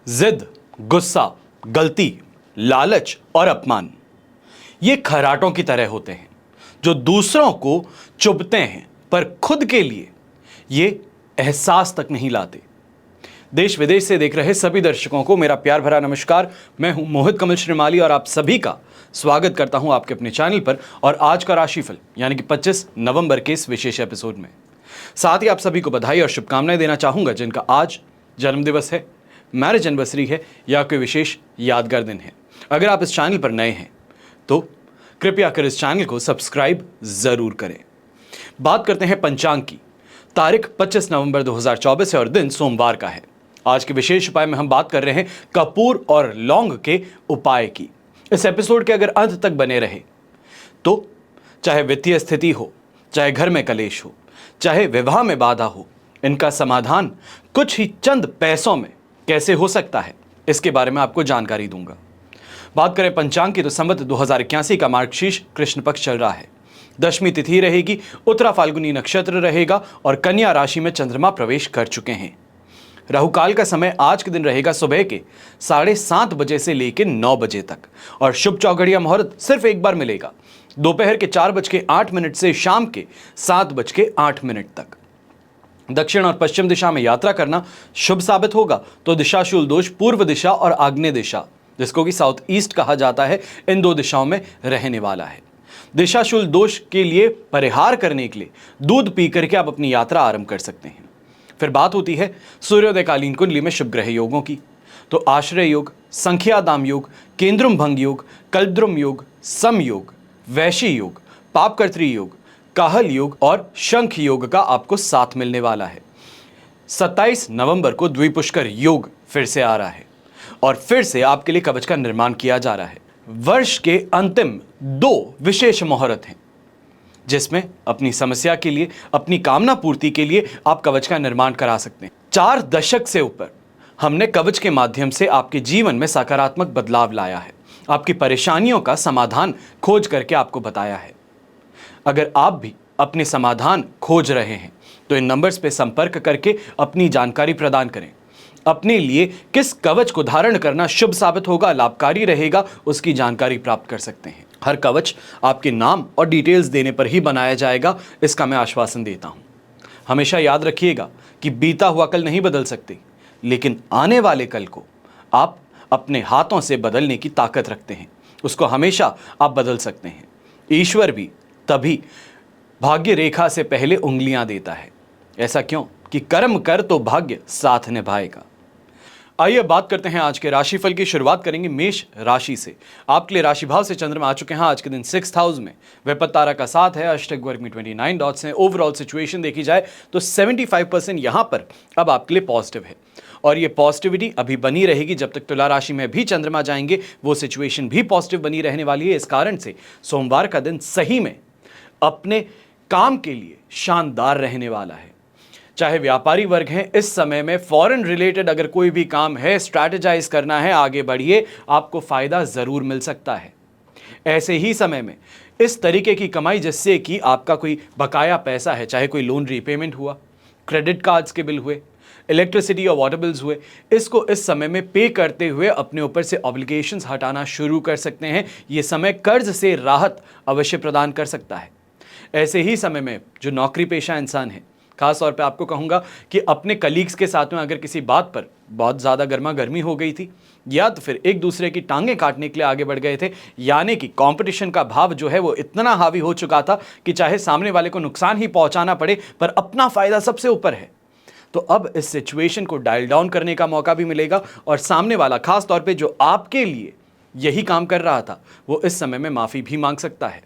जिद, गुस्सा, गलती, लालच और अपमान ये खराटों की तरह होते हैं जो दूसरों को चुभते हैं पर खुद के लिए ये एहसास तक नहीं लाते। देश विदेश से देख रहे सभी दर्शकों को मेरा प्यार भरा नमस्कार। मैं हूं मोहित कमल श्रीमाली और आप सभी का स्वागत करता हूं आपके अपने चैनल पर और आज का राशिफल यानी कि 25 नवंबर के इस विशेष एपिसोड में। साथ ही आप सभी को बधाई और शुभकामनाएं देना चाहूंगा जिनका आज जन्मदिवस है, मैरिज एनिवर्सरी है या कोई विशेष यादगार दिन है। अगर आप इस चैनल पर नए हैं तो कृपया कर इस चैनल को सब्सक्राइब जरूर करें। बात करते हैं पंचांग की। तारीख 25 नवंबर 2024 है और दिन सोमवार का है। आज के विशेष उपाय में हम बात कर रहे हैं कपूर और लौंग के उपाय की। इस एपिसोड के अगर अंत तक बने रहे तो चाहे वित्तीय स्थिति हो, चाहे घर में कलेश हो, चाहे विवाह में बाधा हो, इनका समाधान कुछ ही चंद पैसों में कैसे हो सकता है इसके बारे में आपको जानकारी दूंगा। बात करें पंचांग की तो संवत 2081 का मार्गशीर्ष कृष्ण पक्ष चल रहा है। दशमी तिथि रहेगी, उत्तरा फाल्गुनी नक्षत्र रहेगा और कन्या राशि में चंद्रमा प्रवेश कर चुके हैं। राहुकाल का समय आज के दिन रहेगा सुबह के 7:30 बजे से लेकर 9 बजे तक और शुभ चौघड़िया मुहूर्त सिर्फ एक बार मिलेगा, दोपहर के 4:08 से शाम के 7:08 तक। दक्षिण और पश्चिम दिशा में यात्रा करना शुभ साबित होगा तो दिशाशूल दोष पूर्व दिशा और आग्नेय दिशा, जिसको कि साउथ ईस्ट कहा जाता है, इन दो दिशाओं में रहने वाला है। दिशाशूल दोष के लिए परिहार करने के लिए दूध पी करके आप अपनी यात्रा आरंभ कर सकते हैं। फिर बात होती है सूर्योदयकालीन कुंडली में शुभ ग्रह योगों की। तो आश्रय योग, संख्यादाम योग, केंद्रुम भंग योग, कल्पद्रुम योग, सम योग, वैशी योग, पापकर्त्री योग, काहल योग और शंख योग का आपको साथ मिलने वाला है। 27 नवंबर को द्विपुष्कर योग फिर से आ रहा है और फिर से आपके लिए कवच का निर्माण किया जा रहा है। वर्ष के अंतिम 2 विशेष मुहूर्त हैं जिसमें अपनी समस्या के लिए, अपनी कामना पूर्ति के लिए आप कवच का निर्माण करा सकते हैं। 4 दशक से ऊपर हमने कवच के माध्यम से आपके जीवन में सकारात्मक बदलाव लाया है, आपकी परेशानियों का समाधान खोज करके आपको बताया है। अगर आप भी अपने समाधान खोज रहे हैं तो इन नंबर्स पे संपर्क करके अपनी जानकारी प्रदान करें। अपने लिए किस कवच को धारण करना शुभ साबित होगा, लाभकारी रहेगा, उसकी जानकारी प्राप्त कर सकते हैं। हर कवच आपके नाम और डिटेल्स देने पर ही बनाया जाएगा, इसका मैं आश्वासन देता हूं। हमेशा याद रखिएगा कि बीता हुआ कल नहीं बदल सकते, लेकिन आने वाले कल को आप अपने हाथों से बदलने की ताकत रखते हैं, उसको हमेशा आप बदल सकते हैं। ईश्वर भी तभी भाग्य रेखा से पहले उंगलियां देता है। ऐसा क्यों कि कर्म कर तो भाग्य साथ निभाएगा। आइए बात करते हैं आज के राशिफल की। शुरुआत करेंगे मेष राशि से। आपके लिए राशि भाव से चंद्रमा आ चुके हैं आज के दिन 6th हाउस में। विपत्त तारा का साथ है, अष्टक वर्ग में 29 डॉट्स हैं। ओवरऑल सिचुएशन देखी जाए तो 75% यहां पर अब आपके लिए पॉजिटिव है और ये पॉजिटिविटी अभी बनी रहेगी जब तक तुला राशि में भी चंद्रमा जाएंगे, वो सिचुएशन भी पॉजिटिव बनी रहने वाली है। इस कारण से सोमवार का दिन सही में अपने काम के लिए शानदार रहने वाला है। चाहे व्यापारी वर्ग हैं, इस समय में फॉरेन रिलेटेड अगर कोई भी काम है, स्ट्रैटेजाइज करना है, आगे बढ़िए, आपको फायदा जरूर मिल सकता है। ऐसे ही समय में इस तरीके की कमाई जिससे कि आपका कोई बकाया पैसा है, चाहे कोई लोन रीपेमेंट हुआ, क्रेडिट कार्ड्स के बिल हुए, इलेक्ट्रिसिटी और वाटर बिल्स हुए, इसको इस समय में पे करते हुए अपने ऊपर से ऑब्लिगेशंस हटाना शुरू कर सकते हैं। ये समय कर्ज से राहत अवश्य प्रदान कर सकता है। ऐसे ही समय में जो नौकरी पेशा इंसान है, खास तौर पे आपको कहूंगा कि अपने कलीग्स के साथ में अगर किसी बात पर बहुत ज़्यादा गर्मा गर्मी हो गई थी या तो फिर एक दूसरे की टांगें काटने के लिए आगे बढ़ गए थे, यानी कि कंपटीशन का भाव जो है वो इतना हावी हो चुका था कि चाहे सामने वाले को नुकसान ही पहुंचाना पड़े पर अपना फायदा सबसे ऊपर है, तो अब इस सिचुएशन को डायल डाउन करने का मौका भी मिलेगा और सामने वाला खास तौर पर जो आपके लिए यही काम कर रहा था वो इस समय में माफ़ी भी मांग सकता है।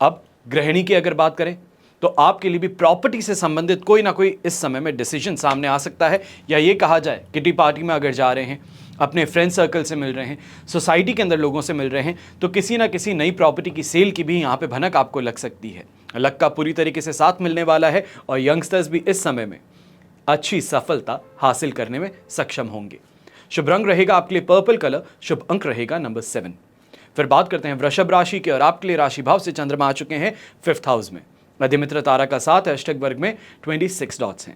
अब गृहिणी की अगर बात करें तो आपके लिए भी प्रॉपर्टी से संबंधित कोई ना कोई इस समय में डिसीजन सामने आ सकता है, या ये कहा जाए किटी पार्टी में अगर जा रहे हैं, अपने फ्रेंड सर्कल से मिल रहे हैं, सोसाइटी के अंदर लोगों से मिल रहे हैं, तो किसी ना किसी नई प्रॉपर्टी की सेल की भी यहाँ पे भनक आपको लग सकती है। लक का पूरी तरीके से साथ मिलने वाला है और यंगस्टर्स भी इस समय में अच्छी सफलता हासिल करने में सक्षम होंगे। शुभ रंग रहेगा आपके लिए पर्पल कलर, शुभ अंक रहेगा नंबर 7। फिर बात करते हैं वृषभ राशि के और आपके लिए राशि भाव से चंद्रमा आ चुके हैं 5th हाउस में। मध्यमित्र तारा का साथ है, अष्टक वर्ग में 26 डॉट्स हैं।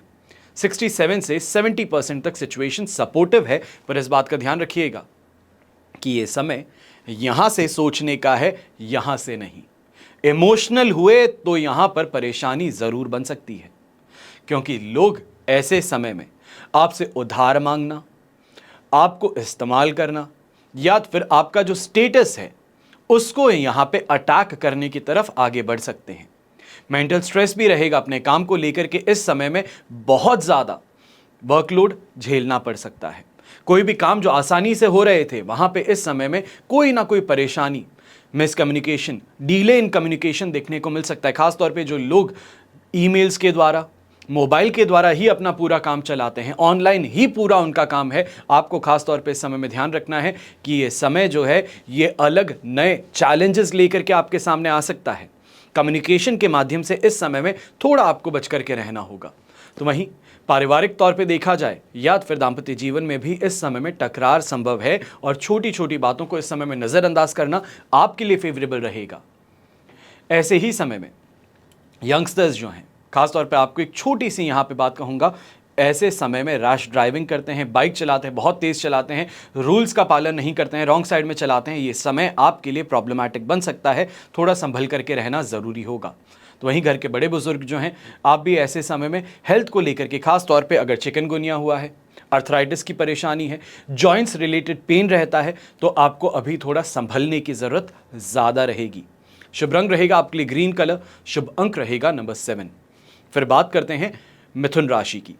67 से 70% तक सिचुएशन सपोर्टिव है, पर इस बात का ध्यान रखिएगा कि ये समय यहां से सोचने का है, यहां से नहीं। इमोशनल हुए तो यहां पर परेशानी जरूर बन सकती है, क्योंकि लोग ऐसे समय में आपसे उधार मांगना, आपको इस्तेमाल करना, या फिर आपका जो स्टेटस है उसको यहां पे अटैक करने की तरफ आगे बढ़ सकते हैं। मेंटल स्ट्रेस भी रहेगा अपने काम को लेकर के। इस समय में बहुत ज्यादा वर्कलोड झेलना पड़ सकता है। कोई भी काम जो आसानी से हो रहे थे वहां पे इस समय में कोई ना कोई परेशानी, मिसकम्युनिकेशन, डिले इन कम्युनिकेशन देखने को मिल सकता है। खासतौर पे जो लोग ईमेल्स के द्वारा, मोबाइल के द्वारा ही अपना पूरा काम चलाते हैं, ऑनलाइन ही पूरा उनका काम है, आपको खास तौर पे इस समय में ध्यान रखना है कि ये समय जो है ये अलग नए चैलेंजेस लेकर के आपके सामने आ सकता है। कम्युनिकेशन के माध्यम से इस समय में थोड़ा आपको बच करके रहना होगा। तो वहीं पारिवारिक तौर पे देखा जाए या फिर दाम्पत्य जीवन में भी इस समय में टकरार संभव है, और छोटी छोटी बातों को इस समय में नज़रअंदाज करना आपके लिए फेवरेबल रहेगा। ऐसे ही समय में यंगस्टर्स जो हैं, खासतौर पे आपको एक छोटी सी यहाँ पे बात कहूँगा, ऐसे समय में रैश ड्राइविंग करते हैं, बाइक चलाते हैं, बहुत तेज़ चलाते हैं, रूल्स का पालन नहीं करते हैं, रॉन्ग साइड में चलाते हैं, ये समय आपके लिए प्रॉब्लमैटिक बन सकता है। थोड़ा संभल करके रहना ज़रूरी होगा। तो वहीं घर के बड़े बुजुर्ग जो हैं, आप भी ऐसे समय में हेल्थ को लेकर के, खास तौर पे अगर चिकनगुनिया हुआ है, अर्थराइटिस की परेशानी है, जॉइंट्स रिलेटेड पेन रहता है, तो आपको अभी थोड़ा संभलने की ज़रूरत ज़्यादा रहेगी। शुभ रंग रहेगा आपके लिए ग्रीन कलर, शुभ अंक रहेगा नंबर 7। फिर बात करते हैं मिथुन राशि की।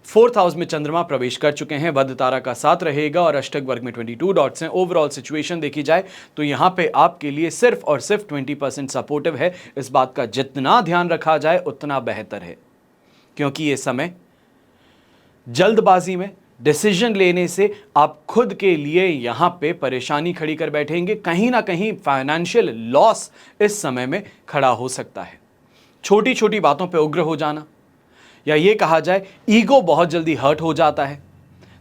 4th हाउस में चंद्रमा प्रवेश कर चुके हैं, वध तारा का साथ रहेगा और अष्टक वर्ग में 22 डॉट्स हैं। ओवरऑल सिचुएशन देखी जाए तो यहां पे आपके लिए सिर्फ और सिर्फ 20% सपोर्टिव है। इस बात का जितना ध्यान रखा जाए उतना बेहतर है, क्योंकि ये समय जल्दबाजी में डिसीजन लेने से आप खुद के लिए यहां पे परेशानी खड़ी कर बैठेंगे। कहीं ना कहीं फाइनेंशियल लॉस इस समय में खड़ा हो सकता है। छोटी छोटी बातों पे उग्र हो जाना, या ये कहा जाए ईगो बहुत जल्दी हर्ट हो जाता है,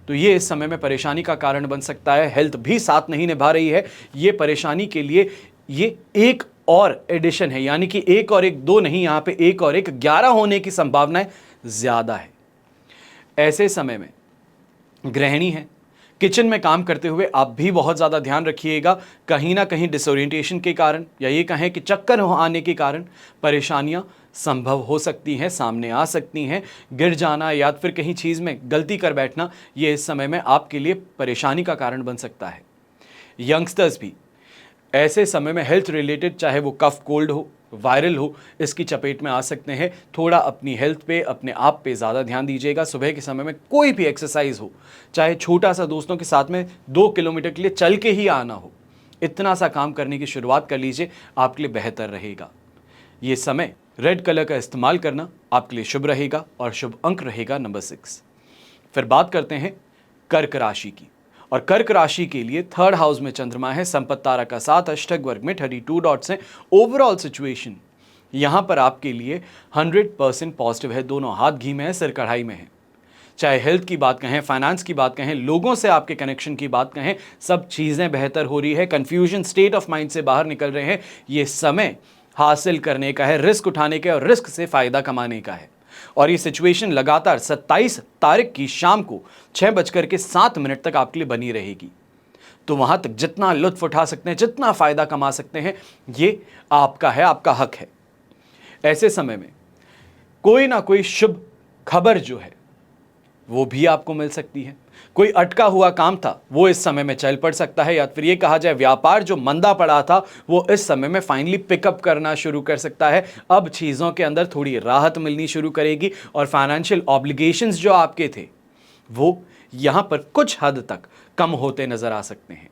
तो ये इस समय में परेशानी का कारण बन सकता है। हेल्थ भी साथ नहीं निभा रही है, ये परेशानी के लिए ये एक और एडिशन है, यानी कि एक और एक दो नहीं, यहाँ पे एक और एक 11 होने की संभावनाएं ज़्यादा है। ऐसे समय में गृहिणी है, किचन में काम करते हुए आप भी बहुत ज़्यादा ध्यान रखिएगा। कहीं ना कहीं डिसोरिएंटेशन के कारण, या ये कहें कि चक्कर आने के कारण परेशानियां संभव हो सकती हैं, सामने आ सकती हैं। गिर जाना या फिर कहीं चीज़ में गलती कर बैठना, ये इस समय में आपके लिए परेशानी का कारण बन सकता है। यंगस्टर्स भी ऐसे समय में हेल्थ रिलेटेड, चाहे वो कफ कोल्ड हो, वायरल हो, इसकी चपेट में आ सकते हैं। थोड़ा अपनी हेल्थ पे, अपने आप पे ज़्यादा ध्यान दीजिएगा। सुबह के समय में कोई भी एक्सरसाइज हो, चाहे छोटा सा दोस्तों के साथ में 2 किलोमीटर के लिए चल के ही आना हो, इतना सा काम करने की शुरुआत कर लीजिए, आपके लिए बेहतर रहेगा। ये समय रेड कलर का इस्तेमाल करना आपके लिए शुभ रहेगा और शुभ अंक रहेगा नंबर 6। फिर बात करते हैं कर्क राशि की, और कर्क राशि के लिए 3rd हाउस में चंद्रमा है, संपत्ति तारा का साथ, अष्टक वर्ग में 32 डॉट्स हैं। ओवरऑल सिचुएशन यहां पर आपके लिए 100% पॉजिटिव है। दोनों हाथ घी में है, सिर कढ़ाई में है। चाहे हेल्थ की बात कहें, फाइनेंस की बात कहें, लोगों से आपके कनेक्शन की बात कहें, सब चीज़ें बेहतर हो रही है। कन्फ्यूजन स्टेट ऑफ माइंड से बाहर निकल रहे हैं। ये समय हासिल करने का है, रिस्क उठाने का और रिस्क से फ़ायदा कमाने का है। और ये सिचुएशन लगातार 27 तारीख की शाम को 6:07 तक आपके लिए बनी रहेगी। तो वहां तक जितना लुत्फ उठा सकते हैं, जितना फ़ायदा कमा सकते हैं, ये आपका है, आपका हक है। ऐसे समय में कोई ना कोई शुभ खबर जो है वो भी आपको मिल सकती है। कोई अटका हुआ काम था वो इस समय में चल पड़ सकता है, या फिर ये कहा जाए व्यापार जो मंदा पड़ा था वो इस समय में फाइनली पिकअप करना शुरू कर सकता है। अब चीज़ों के अंदर थोड़ी राहत मिलनी शुरू करेगी और फाइनेंशियल ऑब्लिगेशंस जो आपके थे वो यहाँ पर कुछ हद तक कम होते नज़र आ सकते हैं।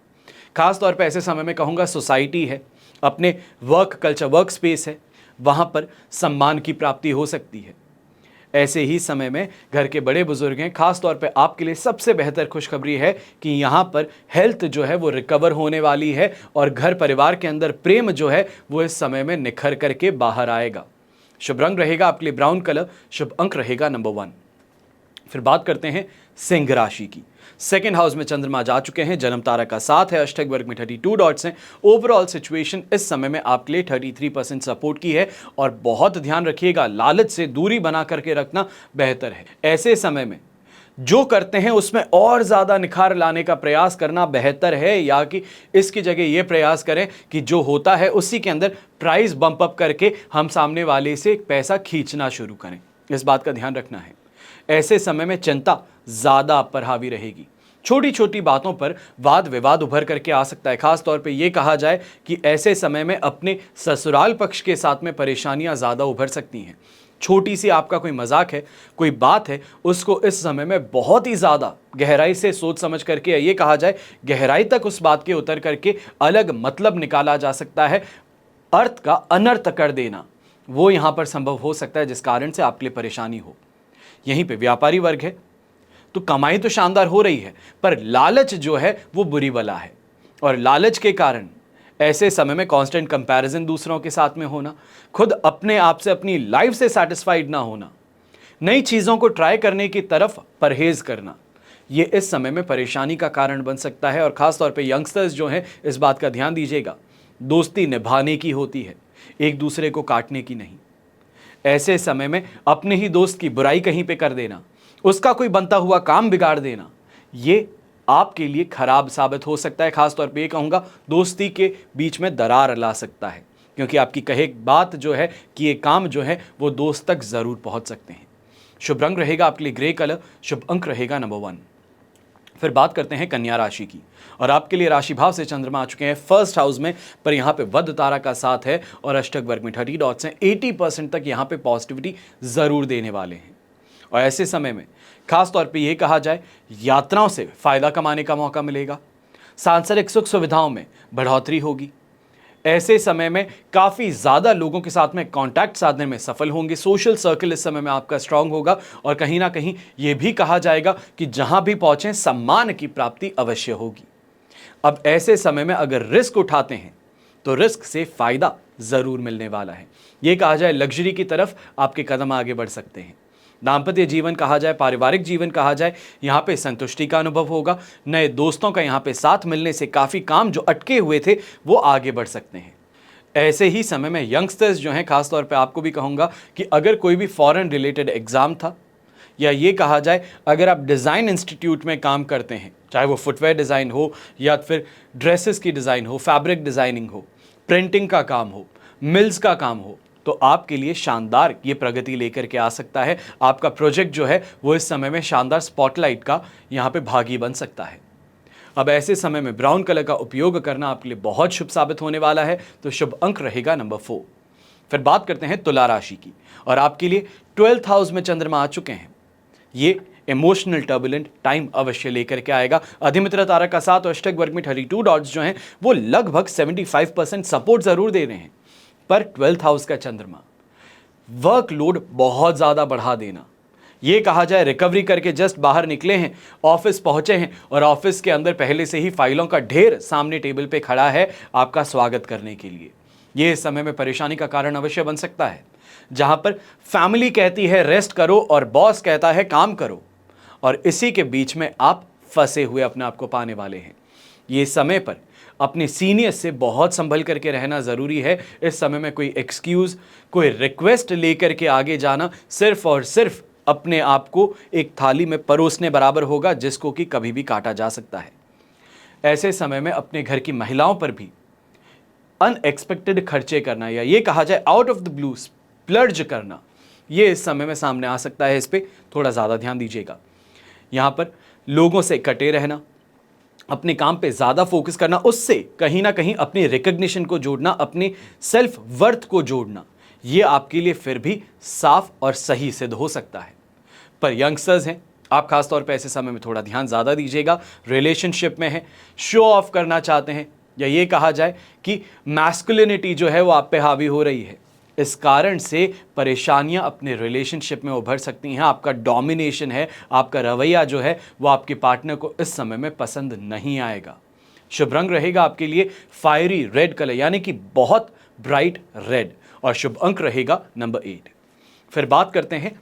खास तौर पे ऐसे समय में कहूँगा सोसाइटी है, अपने वर्क कल्चर, वर्क स्पेस है, वहाँ पर सम्मान की प्राप्ति हो सकती है। ऐसे ही समय में घर के बड़े बुजुर्ग हैं, खास तौर पे आपके लिए सबसे बेहतर खुशखबरी है कि यहाँ पर हेल्थ जो है वो रिकवर होने वाली है और घर परिवार के अंदर प्रेम जो है वो इस समय में निखर करके बाहर आएगा। शुभ रंग रहेगा आपके लिए ब्राउन कलर, शुभ अंक रहेगा नंबर 1। फिर बात करते हैं सिंह राशि की। सेकेंड हाउस में चंद्रमा जा चुके हैं, जन्म तारा का 7 है, अष्टक वर्ग में 32 डॉट्स हैं। ओवरऑल सिचुएशन इस समय में आपके लिए 33% सपोर्ट की है और बहुत ध्यान रखिएगा, लालच से दूरी बना करके रखना बेहतर है। ऐसे समय में जो करते हैं उसमें और ज्यादा निखार लाने का प्रयास करना बेहतर है, या कि इसकी जगह यह प्रयास करें कि जो होता है उसी के अंदर प्राइस बंप अप करके हम सामने वाले से पैसा खींचना शुरू करें। इस बात का ध्यान रखना है। ऐसे समय में चिंता ज्यादा आप पर हावी रहेगी। छोटी छोटी बातों पर वाद विवाद उभर करके आ सकता है। खास तौर पे ये कहा जाए कि ऐसे समय में अपने ससुराल पक्ष के साथ में परेशानियां ज्यादा उभर सकती हैं। छोटी सी आपका कोई मजाक है, कोई बात है, उसको इस समय में बहुत ही ज्यादा गहराई से सोच समझ करके, ये कहा जाए गहराई तक उस बात के उतर करके अलग मतलब निकाला जा सकता है। अर्थ का अनर्थ कर देना वो यहां पर संभव हो सकता है, जिस कारण से आपके लिए परेशानी हो। यहीं पे व्यापारी वर्ग है तो कमाई तो शानदार हो रही है, पर लालच जो है वो बुरी बला है। और लालच के कारण ऐसे समय में कांस्टेंट कंपैरिजन दूसरों के साथ में होना, खुद अपने आप से अपनी लाइफ से सैटिस्फाइड ना होना, नई चीजों को ट्राई करने की तरफ परहेज करना, ये इस समय में परेशानी का कारण बन सकता है। और खास तौर पे यंगस्टर्स जो हैं, इस बात का ध्यान दीजिएगा, दोस्ती निभाने की होती है, एक दूसरे को काटने की नहीं। ऐसे समय में अपने ही दोस्त की बुराई कहीं पे कर देना, उसका कोई बनता हुआ काम बिगाड़ देना, ये आपके लिए खराब साबित हो सकता है। खासतौर पे ये कहूँगा, दोस्ती के बीच में दरार ला सकता है, क्योंकि आपकी कहे बात जो है कि ये काम जो है वो दोस्त तक ज़रूर पहुँच सकते हैं। शुभ रंग रहेगा आपके लिए ग्रे कलर, शुभ अंक रहेगा नंबर 1। फिर बात करते हैं कन्या राशि की, और आपके लिए राशि भाव से चंद्रमा आ चुके हैं फर्स्ट हाउस में, पर यहाँ पे वध तारा का साथ है और अष्टक वर्ग में 30 डॉट्स हैं। 80% तक यहाँ पे पॉजिटिविटी ज़रूर देने वाले हैं। और ऐसे समय में खास तौर पे ये कहा जाए, यात्राओं से फायदा कमाने का मौका मिलेगा, सांसारिक सुख सुविधाओं में बढ़ोतरी होगी। ऐसे समय में काफ़ी ज़्यादा लोगों के साथ में कांटेक्ट साधने में सफल होंगे। सोशल सर्कल इस समय में आपका स्ट्रांग होगा और कहीं ना कहीं ये भी कहा जाएगा कि जहां भी पहुंचें सम्मान की प्राप्ति अवश्य होगी। अब ऐसे समय में अगर रिस्क उठाते हैं तो रिस्क से फायदा ज़रूर मिलने वाला है। ये कहा जाए लग्जरी की तरफ आपके कदम आगे बढ़ सकते हैं। दाम्पत्य जीवन कहा जाए, पारिवारिक जीवन कहा जाए, यहाँ पे संतुष्टि का अनुभव होगा। नए दोस्तों का यहाँ पे साथ मिलने से काफ़ी काम जो अटके हुए थे वो आगे बढ़ सकते हैं। ऐसे ही समय में यंगस्टर्स जो हैं, खासतौर पे आपको भी कहूँगा कि अगर कोई भी फॉरेन रिलेटेड एग्ज़ाम था, या ये कहा जाए अगर आप डिज़ाइन इंस्टीट्यूट में काम करते हैं, चाहे वो फुटवेयर डिज़ाइन हो या फिर ड्रेसेस की डिज़ाइन हो, फैब्रिक डिज़ाइनिंग हो, प्रिंटिंग का काम हो, मिल्स का काम हो, तो आपके लिए शानदार ये प्रगति लेकर के आ सकता है। आपका प्रोजेक्ट जो है वो इस समय में शानदार स्पॉटलाइट का यहाँ पे भागी बन सकता है। अब ऐसे समय में ब्राउन कलर का उपयोग करना आपके लिए बहुत शुभ साबित होने वाला है, तो शुभ अंक रहेगा नंबर 4। फिर बात करते हैं तुला राशि की, और आपके लिए 12th हाउस में चंद्रमा आ चुके हैं। ये इमोशनल टर्बुलेंट टाइम अवश्य लेकर के आएगा। अधिमित्र तारा का साथ और अष्टक वर्ग में 32 डॉट्स जो हैं वो लगभग 75% सपोर्ट जरूर दे रहे हैं, पर 12th हाउस का चंद्रमा वर्कलोड बहुत ज़्यादा बढ़ा देना। ये कहा जाए रिकवरी करके जस्ट बाहर निकले हैं, ऑफिस पहुंचे हैं और ऑफिस के अंदर पहले से ही फाइलों का ढेर सामने टेबल पे खड़ा है आपका स्वागत करने के लिए। ये इस समय में परेशानी का कारण अवश्य बन सकता है, जहां पर फैमिली कहती है रेस्ट करो और बॉस कहता है काम करो, और इसी के बीच में आप फंसे हुए अपने आप को पाने वाले हैं। ये समय पर अपने सीनियर से बहुत संभल करके रहना ज़रूरी है। इस समय में कोई एक्सक्यूज़, कोई रिक्वेस्ट लेकर के आगे जाना सिर्फ और सिर्फ अपने आप को एक थाली में परोसने बराबर होगा, जिसको कि कभी भी काटा जा सकता है। ऐसे समय में अपने घर की महिलाओं पर भी अनएक्सपेक्टेड खर्चे करना, या ये कहा जाए out of the blue splurge करना, ये इस समय में सामने आ सकता है। इस पर थोड़ा ज़्यादा ध्यान दीजिएगा। यहाँ पर लोगों से कटे रहना, अपने काम पे ज़्यादा फोकस करना, उससे कहीं ना कहीं अपनी रिकग्निशन को जोड़ना, अपने सेल्फ वर्थ को जोड़ना, ये आपके लिए फिर भी साफ और सही सिद्ध हो सकता है। पर यंगस्टर्स हैं, आप खासतौर पे ऐसे समय में थोड़ा ध्यान ज़्यादा दीजिएगा। रिलेशनशिप में हैं, शो ऑफ करना चाहते हैं, या ये कहा जाए कि मैस्कुलिनिटी जो है वो आप पे हावी हो रही है, इस कारण से परेशानियां अपने रिलेशनशिप में उभर सकती हैं। आपका डोमिनेशन है, आपका रवैया जो है वो आपके पार्टनर को इस समय में पसंद नहीं आएगा। शुभ रंग रहेगा आपके लिए फायरी रेड कलर, यानी कि बहुत ब्राइट रेड, और शुभ अंक रहेगा नंबर 8। फिर बात करते हैं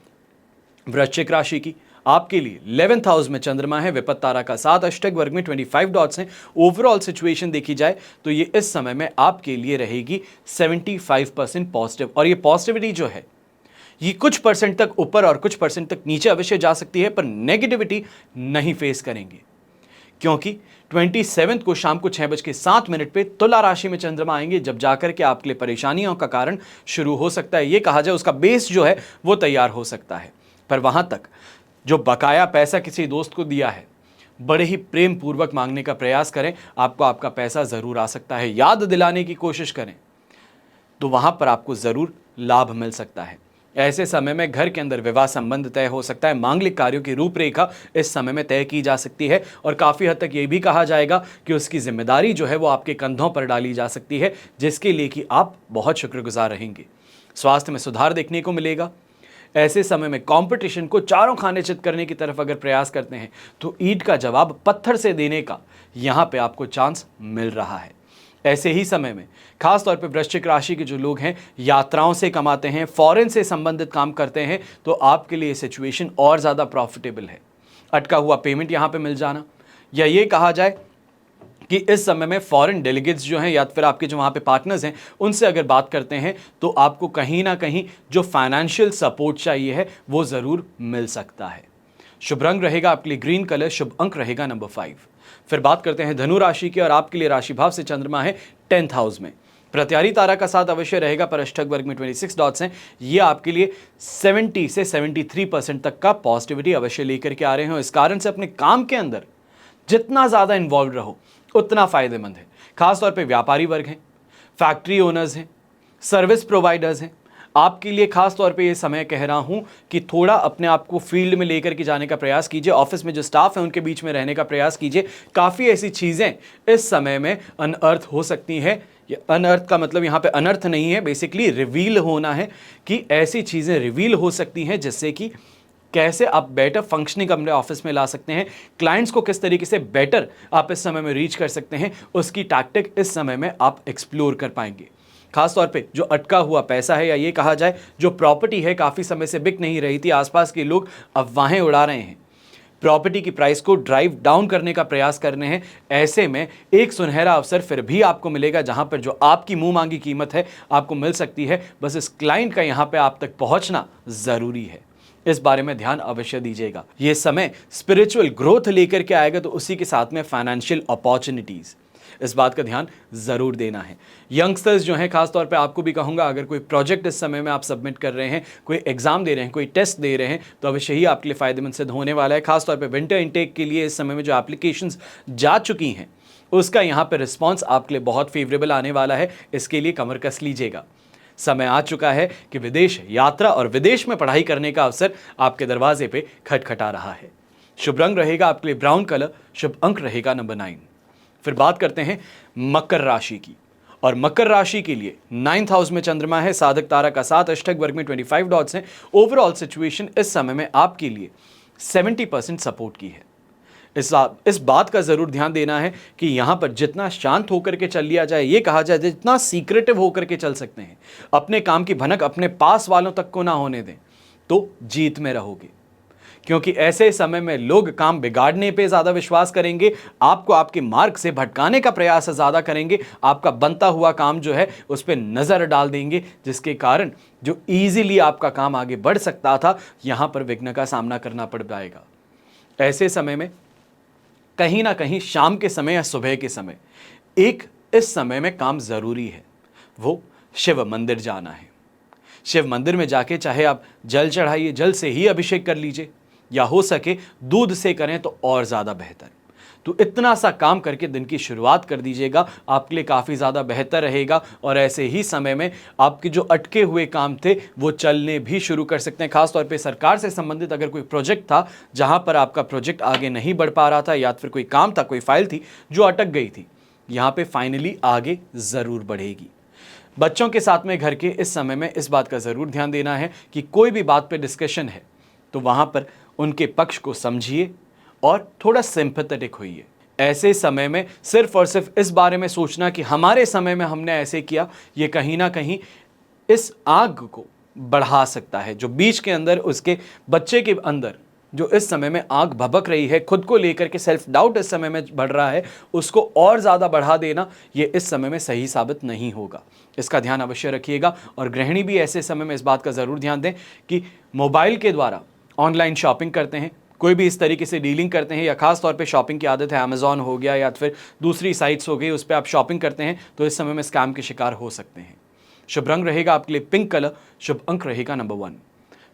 वृश्चिक राशि की। आपके लिए 11th हाउस में चंद्रमा है, विपत्त तारा का साथ, अष्टक वर्ग में 25 डॉट्स हैं। ओवरऑल सिचुएशन देखी जाए तो ये इस समय में आपके लिए रहेगी 75% पॉजिटिव, और ये पॉजिटिविटी जो है ये कुछ परसेंट तक ऊपर और कुछ परसेंट तक नीचे अवश्य जा सकती है, पर नेगेटिविटी नहीं फेस करेंगे, क्योंकि 27 को शाम को 6:07 पे तुला राशि में चंद्रमा आएंगे, जब जाकर के आपके लिए परेशानियों का कारण शुरू हो सकता है। ये कहा जाए उसका बेस जो है वो तैयार हो सकता है, पर वहां तक जो बकाया पैसा किसी दोस्त को दिया है बड़े ही प्रेम पूर्वक मांगने का प्रयास करें, आपको आपका पैसा जरूर आ सकता है। याद दिलाने की कोशिश करें तो वहां पर आपको जरूर लाभ मिल सकता है। ऐसे समय में घर के अंदर विवाह संबंध तय हो सकता है, मांगलिक कार्यों की रूपरेखा इस समय में तय की जा सकती है, और काफ़ी हद तक ये भी कहा जाएगा कि उसकी जिम्मेदारी जो है वो आपके कंधों पर डाली जा सकती है, जिसके लिए कि आप बहुत शुक्रगुजार रहेंगे। स्वास्थ्य में सुधार देखने को मिलेगा। ऐसे समय में कंपटीशन को चारों खाने चित करने की तरफ अगर प्रयास करते हैं तो ईंट का जवाब पत्थर से देने का यहां पे आपको चांस मिल रहा है। ऐसे ही समय में खास तौर पे वृश्चिक राशि के जो लोग हैं यात्राओं से कमाते हैं, फॉरेन से संबंधित काम करते हैं, तो आपके लिए सिचुएशन और ज़्यादा प्रॉफिटेबल है। अटका हुआ पेमेंट यहाँ पे मिल जाना, या ये कहा जाए कि इस समय में फॉरेन डेलीगेट्स जो हैं या फिर आपके जो वहाँ पे पार्टनर्स हैं उनसे अगर बात करते हैं तो आपको कहीं ना कहीं जो फाइनेंशियल सपोर्ट चाहिए है वो ज़रूर मिल सकता है। शुभ रंग रहेगा आपके लिए ग्रीन कलर, शुभ अंक रहेगा नंबर 5। फिर बात करते हैं धनु राशि की, और आपके लिए राशि भाव से चंद्रमा है 10th हाउस में। प्रत्यारी तारा का साथ अवश्य रहेगा, पर अष्टक वर्ग में 26 डॉट्स हैं। ये आपके लिए 70 से 73% तक का पॉजिटिविटी अवश्य लेकर के आ रहे हैं। इस कारण से अपने काम के अंदर जितना ज़्यादा इन्वॉल्व रहो उतना फायदेमंद है। खासतौर पे व्यापारी वर्ग हैं, फैक्ट्री ओनर्स हैं, सर्विस प्रोवाइडर्स हैं, आपके लिए खास तौर पे ये समय कह रहा हूं कि थोड़ा अपने आप को फील्ड में लेकर के जाने का प्रयास कीजिए। ऑफिस में जो स्टाफ है उनके बीच में रहने का प्रयास कीजिए। काफ़ी ऐसी चीज़ें इस समय में अनअर्थ हो सकती हैं। ये अनअर्थ का मतलब यहाँ पे अनर्थ नहीं है, बेसिकली रिवील होना है कि ऐसी चीज़ें रिवील हो सकती हैं जिससे कि कैसे आप बेटर फंक्शनिंग अपने ऑफिस में ला सकते हैं, क्लाइंट्स को किस तरीके से बेटर आप इस समय में रीच कर सकते हैं, उसकी टैक्टिक इस समय में आप एक्सप्लोर कर पाएंगे। खास तौर पे जो अटका हुआ पैसा है, या ये कहा जाए जो प्रॉपर्टी है काफ़ी समय से बिक नहीं रही थी, आसपास के लोग अफवाहें उड़ा रहे हैं, प्रॉपर्टी की प्राइस को ड्राइव डाउन करने का प्रयास कर रहे हैं। ऐसे में एक सुनहरा अवसर फिर भी आपको मिलेगा जहां पर जो आपकी मुंह मांगी कीमत है आपको मिल सकती है। बस इस क्लाइंट का यहां पे आप तक पहुंचना ज़रूरी है, इस बारे में ध्यान अवश्य दीजिएगा। ये समय स्पिरिचुअल ग्रोथ लेकर के आएगा, तो उसी के साथ में फाइनेंशियल अपॉर्चुनिटीज़, इस बात का ध्यान ज़रूर देना है। यंगस्टर्स जो हैं खास तौर पे आपको भी कहूँगा, अगर कोई प्रोजेक्ट इस समय में आप सबमिट कर रहे हैं, कोई एग्जाम दे रहे हैं, कोई टेस्ट दे रहे हैं, तो अवश्य ही आपके लिए फ़ायदेमंद सिद्ध होने वाला है। खास तौर पे विंटर इनटेक के लिए इस समय में जो एप्लीकेशंस जा चुकी हैं उसका यहाँ पर रिस्पॉन्स आपके लिए बहुत फेवरेबल आने वाला है। इसके लिए कमर कस लीजिएगा। समय आ चुका है कि विदेश यात्रा और विदेश में पढ़ाई करने का अवसर आपके दरवाजे पे खटखटा रहा है। शुभ रंग रहेगा आपके लिए ब्राउन कलर, शुभ अंक रहेगा नंबर 9। फिर बात करते हैं मकर राशि की, और मकर राशि के लिए 9th हाउस में चंद्रमा है, साधक तारा का साथ, अष्टक वर्ग में 25 डॉट्स हैं। ओवरऑल सिचुएशन इस समय में आपके लिए 70% सपोर्ट की है। इस बात का ज़रूर ध्यान देना है कि यहाँ पर जितना शांत होकर के चल लिया जाए, ये कहा जाए जितना सीक्रेटिव होकर के चल सकते हैं, अपने काम की भनक अपने पास वालों तक को ना होने दें, तो जीत में रहोगे। क्योंकि ऐसे समय में लोग काम बिगाड़ने पे ज़्यादा विश्वास करेंगे, आपको आपके मार्ग से भटकाने का प्रयास ज़्यादा करेंगे, आपका बनता हुआ काम जो है उस पर नज़र डाल देंगे, जिसके कारण जो ईजिली आपका काम आगे बढ़ सकता था यहाँ पर विघ्न का सामना करना पड़ पाएगा। ऐसे समय में कहीं ना कहीं शाम के समय या सुबह के समय एक इस समय में काम ज़रूरी है, वो शिव मंदिर जाना है। शिव मंदिर में जाके चाहे आप जल चढ़ाइए, जल से ही अभिषेक कर लीजिए, या हो सके दूध से करें तो और ज़्यादा बेहतर। तो इतना सा काम करके दिन की शुरुआत कर दीजिएगा, आपके लिए काफ़ी ज़्यादा बेहतर रहेगा। और ऐसे ही समय में आपके जो अटके हुए काम थे वो चलने भी शुरू कर सकते हैं। खासतौर पे सरकार से संबंधित अगर कोई प्रोजेक्ट था जहां पर आपका प्रोजेक्ट आगे नहीं बढ़ पा रहा था, या फिर कोई काम था, कोई फाइल थी जो अटक गई थी, यहाँ पर फाइनली आगे ज़रूर बढ़ेगी। बच्चों के साथ में घर के इस समय में इस बात का ज़रूर ध्यान देना है कि कोई भी बात पर डिस्कशन है तो वहाँ पर उनके पक्ष को समझिए और थोड़ा सिंपैथेटिक होइए। ऐसे समय में सिर्फ और सिर्फ इस बारे में सोचना कि हमारे समय में हमने ऐसे किया, ये कहीं ना कहीं इस आग को बढ़ा सकता है। जो बीच के अंदर उसके बच्चे के अंदर जो इस समय में आंख भभक रही है, खुद को लेकर के सेल्फ डाउट इस समय में बढ़ रहा है, उसको और ज़्यादा बढ़ा देना ये इस समय में सही साबित नहीं होगा। इसका ध्यान अवश्य रखिएगा। और गृहिणी भी ऐसे समय में इस बात का ज़रूर ध्यान दें कि मोबाइल के द्वारा ऑनलाइन शॉपिंग करते हैं, कोई भी इस तरीके से डीलिंग करते हैं, या खास तौर पे शॉपिंग की आदत है, अमेजॉन हो गया या फिर दूसरी साइट्स हो गई, उस पर आप शॉपिंग करते हैं, तो इस समय में स्कैम के शिकार हो सकते हैं। शुभ रंग रहेगा आपके लिए पिंक कलर, शुभ अंक रहेगा नंबर 1।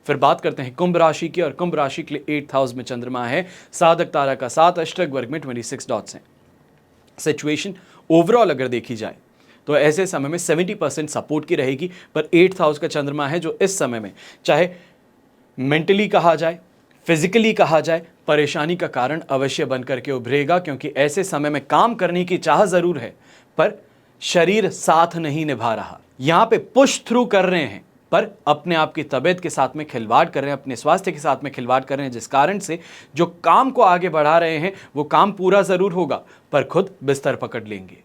फिर बात करते हैं कुंभ राशि की, और कुंभ राशि के लिए 8th हाउस में चंद्रमा है, साधक तारा का 7, अष्टक वर्ग में 26 डॉट्स हैं। सिचुएशन ओवरऑल अगर देखी जाए तो ऐसे समय में 70% सपोर्ट की रहेगी, पर 8th हाउस का चंद्रमा है जो इस समय में चाहे मेंटली कहा जाए, फिजिकली कहा जाए, परेशानी का कारण अवश्य बन करके उभरेगा, क्योंकि ऐसे समय में काम करने की चाह जरूर है पर शरीर साथ नहीं निभा रहा। यहां पे पुश थ्रू कर रहे हैं पर अपने आप की तबीयत के साथ में खिलवाड़ कर रहे हैं, अपने स्वास्थ्य के साथ में खिलवाड़ कर रहे हैं, जिस कारण से जो काम को आगे बढ़ा रहे हैं वो काम पूरा जरूर होगा पर खुद बिस्तर पकड़ लेंगे।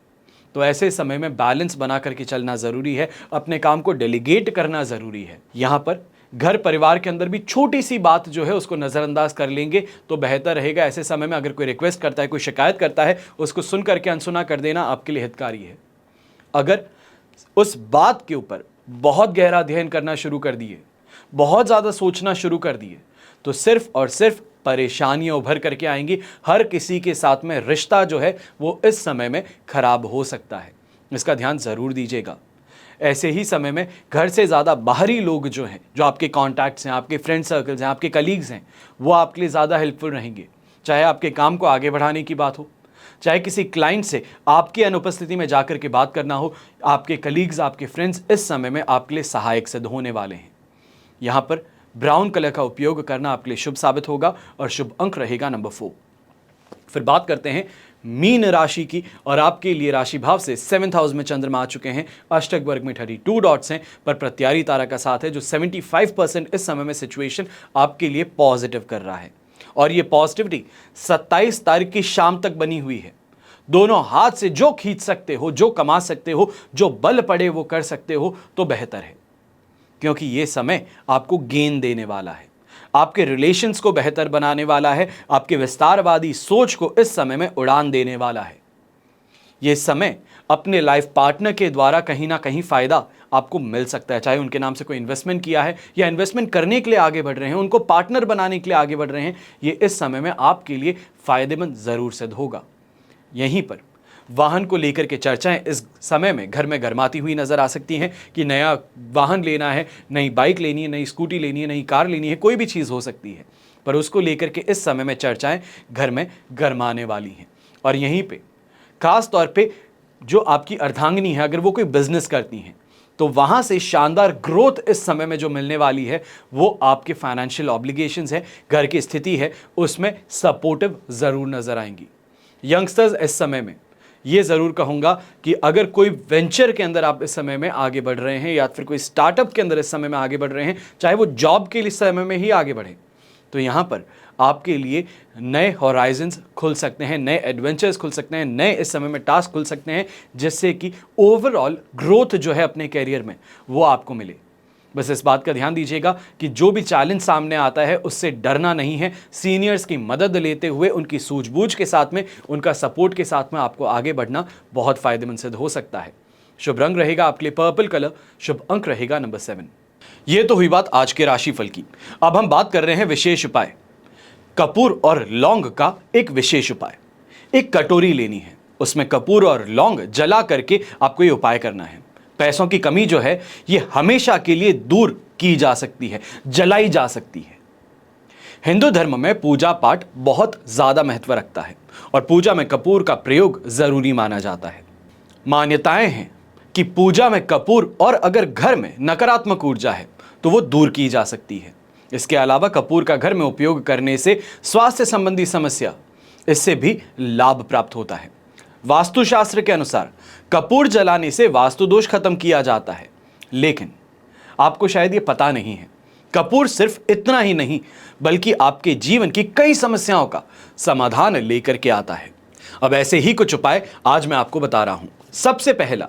तो ऐसे समय में बैलेंस बना करके चलना जरूरी है, अपने काम को डेलीगेट करना जरूरी है। यहां पर घर परिवार के अंदर भी छोटी सी बात जो है उसको नजरअंदाज कर लेंगे तो बेहतर रहेगा। ऐसे समय में अगर कोई रिक्वेस्ट करता है, कोई शिकायत करता है, उसको सुन करके अनसुना कर देना आपके लिए हितकारी है। अगर उस बात के ऊपर बहुत गहरा अध्ययन करना शुरू कर दिए, बहुत ज़्यादा सोचना शुरू कर दिए, तो सिर्फ और सिर्फ परेशानियां उभर करके आएंगी। हर किसी के साथ में रिश्ता जो है वो इस समय में खराब हो सकता है, इसका ध्यान ज़रूर दीजिएगा। ऐसे ही समय में घर से ज़्यादा बाहरी लोग जो हैं, जो आपके कॉन्टैक्ट्स हैं, आपके फ्रेंड सर्कल्स हैं, आपके कलीग्स हैं, वो आपके लिए ज़्यादा हेल्पफुल रहेंगे। चाहे आपके काम को आगे बढ़ाने की बात हो, चाहे किसी क्लाइंट से आपकी अनुपस्थिति में जाकर के बात करना हो, आपके कलीग्स, आपके फ्रेंड्स इस समय में आपके लिए सहायक सिद्ध होने वाले हैं। यहाँ पर ब्राउन कलर का उपयोग करना आपके लिए शुभ साबित होगा और शुभ अंक रहेगा नंबर 4। फिर बात करते हैं मीन राशि की, और आपके लिए राशि भाव से 7th हाउस में चंद्रमा आ चुके हैं, अष्टक वर्ग में 32 डॉट्स हैं, पर प्रत्यारी तारा का साथ है जो 75% इस समय में सिचुएशन आपके लिए पॉजिटिव कर रहा है। और ये पॉजिटिविटी 27 तारीख की शाम तक बनी हुई है। दोनों हाथ से जो खींच सकते हो, जो कमा सकते हो, जो बल पड़े वो कर सकते हो तो बेहतर है, क्योंकि ये समय आपको गेन देने वाला है, आपके रिलेशंस को बेहतर बनाने वाला है, आपके विस्तारवादी सोच को इस समय में उड़ान देने वाला है। ये समय अपने लाइफ पार्टनर के द्वारा कहीं ना कहीं फायदा आपको मिल सकता है, चाहे उनके नाम से कोई इन्वेस्टमेंट किया है या इन्वेस्टमेंट करने के लिए आगे बढ़ रहे हैं, उनको पार्टनर बनाने के लिए आगे बढ़ रहे हैं, ये इस समय में आपके लिए फायदेमंद जरूर सिद्ध होगा। यहीं पर वाहन को लेकर के चर्चाएं इस समय में घर में गरमाती हुई नजर आ सकती हैं कि नया वाहन लेना है, नई बाइक लेनी है, नई स्कूटी लेनी है, नई कार लेनी है, कोई भी चीज़ हो सकती है, पर उसको लेकर के इस समय में चर्चाएं घर में गरमाने वाली हैं। और यहीं पे खास तौर पे जो आपकी अर्धांगिनी है, अगर वो कोई बिजनेस करती हैं तो वहाँ से शानदार ग्रोथ इस समय में जो मिलने वाली है वो आपके फाइनेंशियल ऑब्लिगेशंस है, घर की स्थिति है, उसमें सपोर्टिव ज़रूर नज़र आएंगी। यंगस्टर्स इस समय में ये ज़रूर कहूँगा कि अगर कोई वेंचर के अंदर आप इस समय में आगे बढ़ रहे हैं या फिर कोई स्टार्टअप के अंदर इस समय में आगे बढ़ रहे हैं, चाहे वो जॉब के लिए समय में ही आगे बढ़े, तो यहाँ पर आपके लिए नए हॉराइजन्स खुल सकते हैं, नए एडवेंचर्स खुल सकते हैं, नए इस समय में टास्क खुल सकते हैं, जिससे कि ओवरऑल ग्रोथ जो है अपने कैरियर में वो आपको मिले। बस इस बात का ध्यान दीजिएगा कि जो भी चैलेंज सामने आता है उससे डरना नहीं है, सीनियर्स की मदद लेते हुए उनकी सूझबूझ के साथ में, उनका सपोर्ट के साथ में आपको आगे बढ़ना बहुत फायदेमंद सिद्ध हो सकता है। शुभ रंग रहेगा आपके लिए पर्पल कलर, शुभ अंक रहेगा नंबर 7। ये तो हुई बात आज के राशिफल की। अब हम बात कर रहे हैं विशेष उपाय। कपूर और लौंग का एक विशेष उपाय। एक कटोरी लेनी है, उसमें कपूर और लौंग जला करके आपको ये उपाय करना है। पैसों की कमी जो है ये हमेशा के लिए दूर की जा सकती है, जलाई जा सकती है। हिंदू धर्म में पूजा पाठ बहुत ज्यादा महत्व रखता है और पूजा में कपूर का प्रयोग जरूरी माना जाता है। मान्यताएं हैं कि पूजा में कपूर और अगर घर में नकारात्मक ऊर्जा है तो वो दूर की जा सकती है। इसके अलावा कपूर का घर में उपयोग करने से स्वास्थ्य संबंधी समस्या, इससे भी लाभ प्राप्त होता है। वास्तुशास्त्र के अनुसार कपूर जलाने से वास्तु दोष खत्म किया जाता है, लेकिन आपको शायद ये पता नहीं है, कपूर सिर्फ इतना ही नहीं बल्कि आपके जीवन की कई समस्याओं का समाधान लेकर के आता है। अब ऐसे ही कुछ उपाय आज मैं आपको बता रहा हूं। सबसे पहला,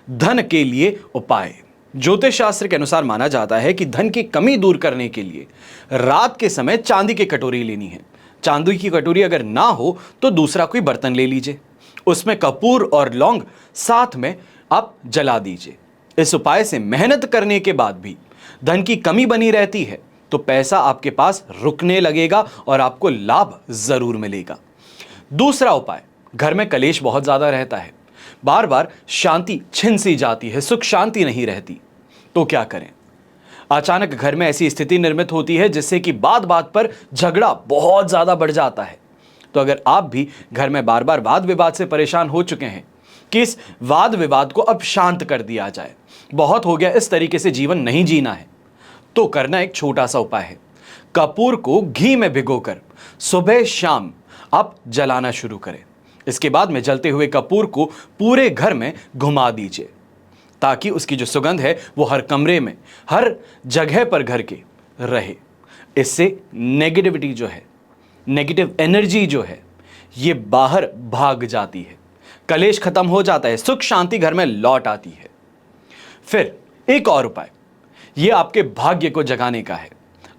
धन के लिए उपाय। ज्योतिष शास्त्र के अनुसार माना जाता है कि धन की कमी दूर करने के लिए रात के समय चांदी की कटोरी लेनी है। चांदी की कटोरी अगर ना हो तो दूसरा कोई बर्तन ले लीजिए, उसमें कपूर और लौंग साथ में आप जला दीजिए। इस उपाय से मेहनत करने के बाद भी धन की कमी बनी रहती है तो पैसा आपके पास रुकने लगेगा और आपको लाभ जरूर मिलेगा। दूसरा उपाय, घर में कलेश बहुत ज्यादा रहता है, बार बार शांति छिन सी जाती है, सुख शांति नहीं रहती, तो क्या करें? अचानक घर में ऐसी स्थिति निर्मित होती है जिससे कि बात बात पर झगड़ा बहुत ज्यादा बढ़ जाता है। तो अगर आप भी घर में बार बार वाद विवाद से परेशान हो चुके हैं कि इस वाद विवाद को अब शांत कर दिया जाए, बहुत हो गया, इस तरीके से जीवन नहीं जीना है, तो करना एक छोटा सा उपाय है। कपूर को घी में भिगोकर सुबह शाम आप जलाना शुरू करें। इसके बाद में जलते हुए कपूर को पूरे घर में घुमा दीजिए ताकि उसकी जो सुगंध है वो हर कमरे में, हर जगह पर घर के रहे। इससे नेगेटिविटी जो है, नेगेटिव एनर्जी जो है, ये बाहर भाग जाती है, कलेश खत्म हो जाता है, सुख शांति घर में लौट आती है। फिर एक और उपाय, ये आपके भाग्य को जगाने का है।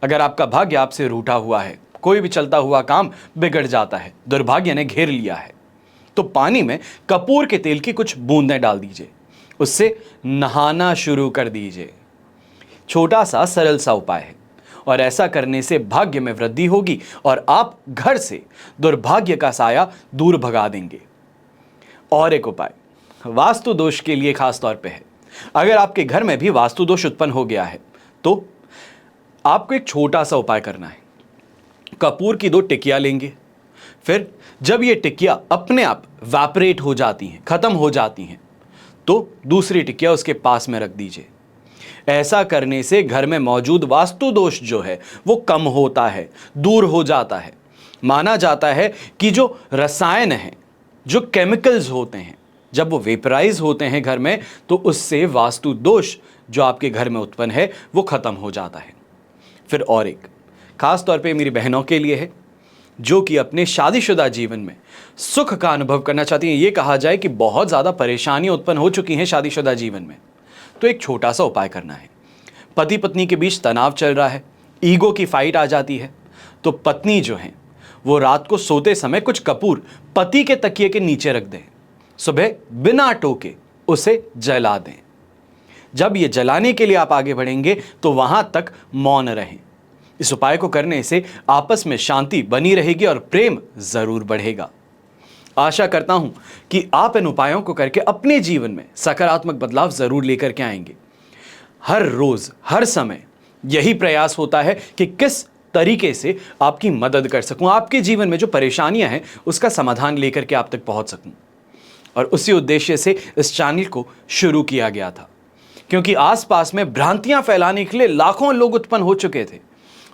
अगर आपका भाग्य आपसे रूठा हुआ है, कोई भी चलता हुआ काम बिगड़ जाता है, दुर्भाग्य ने घेर लिया है, तो पानी में कपूर के तेल की कुछ बूंदें डाल दीजिए, उससे नहाना शुरू कर दीजिए। छोटा सा सरल सा उपाय है और ऐसा करने से भाग्य में वृद्धि होगी और आप घर से दुर्भाग्य का साया दूर भगा देंगे। और एक उपाय वास्तु दोष के लिए खास तौर पे है। अगर आपके घर में भी वास्तु दोष उत्पन्न हो गया है तो आपको एक छोटा सा उपाय करना है। कपूर की 2 टिकिया लेंगे, फिर जब ये टिकिया अपने आप वैपरेट हो जाती हैं, खत्म हो जाती हैं, तो दूसरी टिकिया उसके पास में रख दीजिए। ऐसा करने से घर में मौजूद वास्तु दोष जो है वो कम होता है, दूर हो जाता है। माना जाता है कि जो रसायन हैं, जो केमिकल्स होते हैं, जब वो वेपराइज होते हैं घर में तो उससे वास्तु दोष जो आपके घर में उत्पन्न है वो खत्म हो जाता है। फिर और एक खास तौर पे मेरी बहनों के लिए है जो कि अपने शादीशुदा जीवन में सुख का अनुभव करना चाहती हैं। ये कहा जाए कि बहुत ज़्यादा परेशानियां उत्पन्न हो चुकी हैं शादीशुदा जीवन में, तो एक छोटा सा उपाय करना है। पति पत्नी के बीच तनाव चल रहा है, ईगो की फाइट आ जाती है, तो पत्नी जो है वो रात को सोते समय कुछ कपूर पति के तकिए के नीचे रख दें, सुबह बिना टोके उसे जला दें। जब ये जलाने के लिए आप आगे बढ़ेंगे तो वहां तक मौन रहें। इस उपाय को करने से आपस में शांति बनी रहेगी और प्रेम जरूर बढ़ेगा। आशा करता हूं कि आप इन उपायों को करके अपने जीवन में सकारात्मक बदलाव जरूर लेकर के आएंगे। हर रोज हर समय यही प्रयास होता है कि किस तरीके से आपकी मदद कर सकूं, आपके जीवन में जो परेशानियां हैं उसका समाधान लेकर के आप तक पहुंच सकूं। और उसी उद्देश्य से इस चैनल को शुरू किया गया था, क्योंकि आसपास में भ्रांतियां फैलाने के लिए लाखों लोग उत्पन्न हो चुके थे।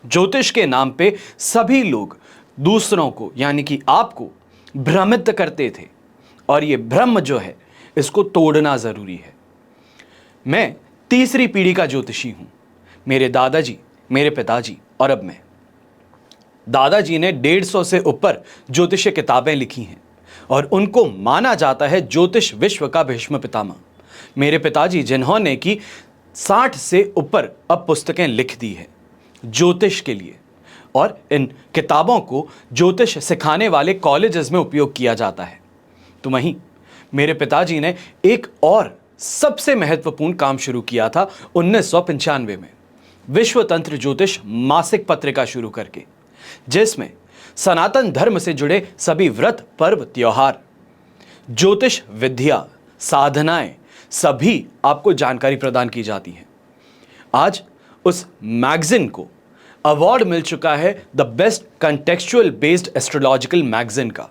ज्योतिष के नाम पे सभी लोग दूसरों को यानी कि आपको भ्रमित करते थे और ये भ्रम जो है इसको तोड़ना जरूरी है। मैं तीसरी पीढ़ी का ज्योतिषी हूं। मेरे दादाजी, मेरे पिताजी और अब मैं। दादाजी ने 150 से ऊपर ज्योतिष किताबें लिखी हैं और उनको माना जाता है ज्योतिष विश्व का भीष्म पितामह। मेरे पिताजी जिन्होंने कि 60 से ऊपर अब पुस्तकें लिख दी है ज्योतिष के लिए, और इन किताबों को ज्योतिष सिखाने वाले कॉलेजेस में उपयोग किया जाता है। तो वहीं मेरे पिताजी ने एक और सबसे महत्वपूर्ण काम शुरू किया था 1995 में, विश्व तंत्र ज्योतिष मासिक पत्रिका शुरू करके, जिसमें सनातन धर्म से जुड़े सभी व्रत, पर्व, त्योहार, ज्योतिष विद्या, साधनाएं सभी आपको जानकारी प्रदान की जाती है। आज उस मैगजीन को अवार्ड मिल चुका है the best contextual based astrological magazine का,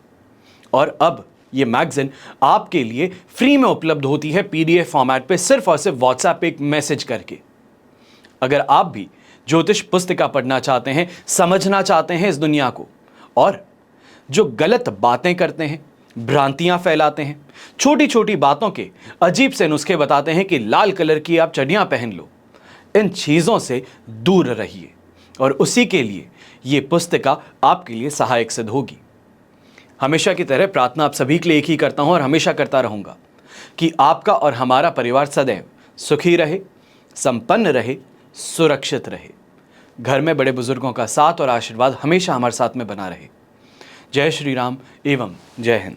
और अब ये मैगजीन आपके लिए फ्री में उपलब्ध होती है पीडीएफ फॉर्मेट पे, सिर्फ और सिर्फ व्हाट्सएप पे एक मैसेज करके। अगर आप भी ज्योतिष पुस्तिका पढ़ना चाहते हैं, समझना चाहते हैं इस दुनिया को, और जो गलत बातें करते हैं, भ्रांतियां फैलाते हैं, छोटी छोटी बातों के अजीब से नुस्खे बताते हैं कि लाल कलर की आप चड्डियां पहन लो, इन चीजों से दूर रहिए, और उसी के लिए ये पुस्तिका आपके लिए सहायक सिद्ध होगी। हमेशा की तरह प्रार्थना आप सभी के लिए एक ही करता हूं और हमेशा करता रहूंगा कि आपका और हमारा परिवार सदैव सुखी रहे, संपन्न रहे, सुरक्षित रहे। घर में बड़े बुजुर्गों का साथ और आशीर्वाद हमेशा हमारे साथ में बना रहे। जय श्री राम एवं जय हिंद।